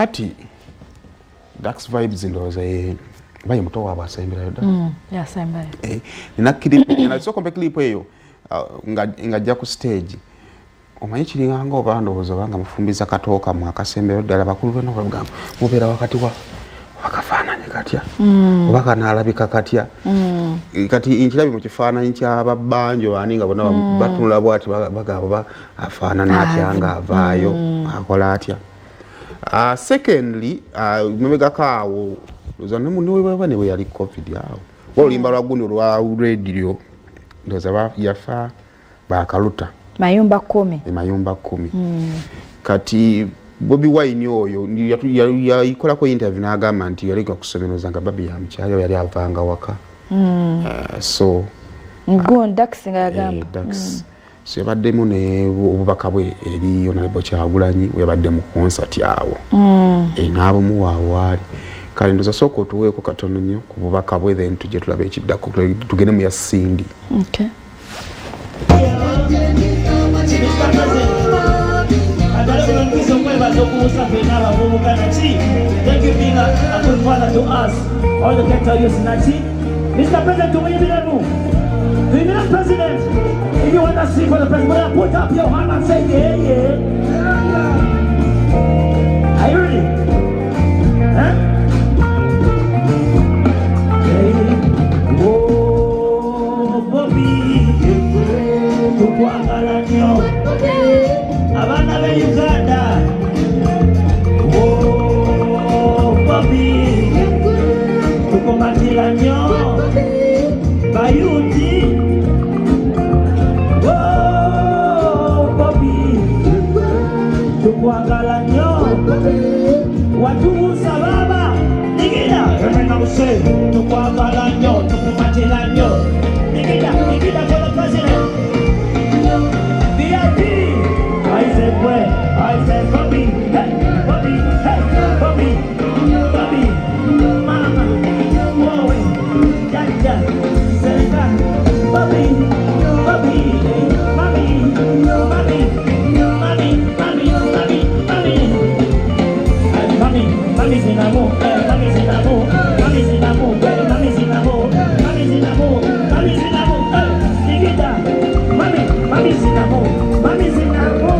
Ati Dax Vibes ndoza baye muto wabo asembera yoda ya sembera nina clip na so kombe clip eyo ngajja ku stage omanyi kiringanga obandozo banga mufumbiza katoka mu akasembera ddala bakulu bano bagamba mubera wakati wa wakafaananye katya obaka nalabika katya kati inkilabi mu kifaananyi ky'ababanjo aninga bona batunula bwati bagaba afaanana atya nga avaayo akola atya. Secondly, memega kawo luzana munwe bane we yali covid yawo wolimba lwa guno lwa radio ndoza ba yafa bakaluta mayumba 10 mayumba 10 kati Bobi Wine oyo yaikola ko interview n'agamba nti yali kusomenoza nga babi ya mchalo yali avanga waka so Dax nga yagamba Dax so yabaddemu ne obubaka bwe eri Honorable Kyagulanyi yabadde mu concert yawo n'abo mu waawali kale ndoza soko tuweeko katono nnyo ku bubaka bwe then tujje tulabe ekiddako tugende mu yasindi. Okay. Thank you being a good father to us. All the Kenta youth Nachi. Mr. President, to me, Mr. President, if you want to sing for the president, put up your hand and say, yeah, yeah. Are you ready? Huh? Hey. Oh, Bobby, Tukwagalanyo, Abana be Uganda. Oh, Bobby, Tukwagalanyo, Bayuti. Tukwagala nnyo watubuusa baba nigida remena use tukwagala nnyo tukumatira nnyo nigida for the president VIP I said Bobby hey Bobby hey Bobby Bobby mama boy jaja senga Bobby Bobby Mami sinamo, mami sinamo, mami sinamo, mami sinamo, mami sinamo, mami sinamo, Nikita, mami sinamo, mami sinamo.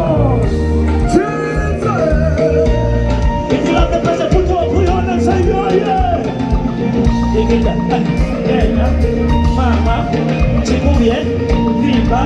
If you love the person, put your hand and say yeah. Nikita, mama, chimuye, viva.